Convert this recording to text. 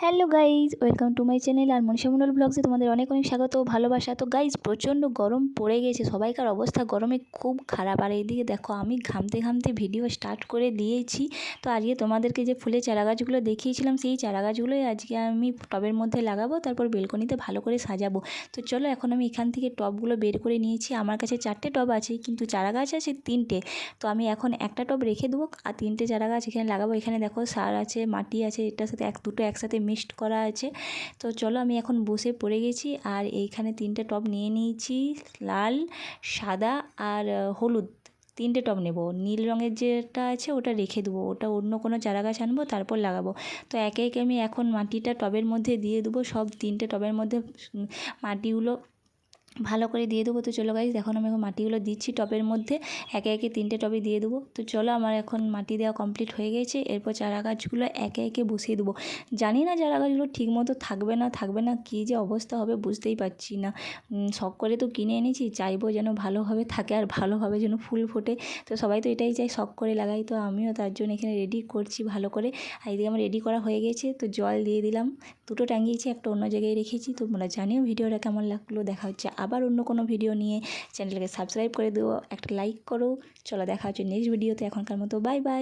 Hello guys, welcome to my channel আর মনীষা মণ্ডল ব্লগসে তোমাদের অনেক অনেক স্বাগত ও ভালোবাসা। তো গাইজ প্রচণ্ড গরম পড়ে গেছে, সবাইকার অবস্থা গরমে খুব খারাপ। আর এইদিকে দেখো আমি ঘামতে ঘামতে ভিডিও স্টার্ট করে দিয়েছি। তো আজকে তোমাদেরকে যে ফুলের চারা গাছগুলো দেখিয়েছিলাম সেই চারা গাছগুলোই আজকে আমি টবের মধ্যে লাগাবো, তারপর বেলকনিতে ভালো করে সাজাবো। তো চলো এখন আমি এখান থেকে টবগুলো বের করে নিয়েছি। আমার কাছে 4টে টব আছে কিন্তু চারা গাছ আছে 3টে। তো আমি এখন একটা টব রেখে দেবো আর 3টে চারা গাছ এখানে লাগাবো। এখানে দেখো সার আছে, মাটি আছে, এটার সাথে দুটো একসাথে মিক্সড করা আছে। তো চলো আমি এখন বসে পড়ে গেছি আর এইখানে 3টে টব নিয়ে নিয়েছি, লাল, সাদা আর হলুদ। 3টে টব নেব। নীল রঙের যেটা আছে ওটা রেখে দেবো, ওটা অন্য কোনো চারা গাছ আনবো তারপর লাগাবো। তো একে একে আমি এখন মাটিটা টবের মধ্যে দিয়ে দেবো, সব 3টে টবের মধ্যে মাটিগুলো ভালো করে দিয়ে দেবো। তো চলো গাইজ এখন আমি মাটিগুলো দিচ্ছি টবের মধ্যে, একে একে 3টে টবে দিয়ে দেবো। তো চলো আমার এখন মাটি দেওয়া কমপ্লিট হয়ে গেছে। এরপর চারা গাছগুলো একে একে বসিয়ে দেবো। জানি না চারা গাছগুলো ঠিকমতো থাকবে না কী যে অবস্থা হবে বুঝতেই পারছি না। শখ করে তো কিনে এনেছি, চাইবো যেন ভালোভাবে থাকে আর ভালোভাবে যেন ফুল ফোটে। তো সবাই তো এটাই চাই, শখ করে লাগাই। তো আমিও তার জন্য এখানে রেডি করছি ভালো করে। আর এদিকে আমার রেডি করা হয়ে গেছে। তো জল দিয়ে দিলাম, দুটো টাঙিয়েছি, একটা অন্য জায়গায় রেখেছি। তোমরা জানিও ভিডিওটা কেমন লাগলো। দেখা হচ্ছে আবার অন্য কোনো ভিডিও নিয়ে। চ্যানেলটাকে সাবস্ক্রাইব করে দিও, একটা লাইক করো। চলো দেখা হচ্ছে নেক্সট ভিডিওতে। এখনকার মতো বাই বাই।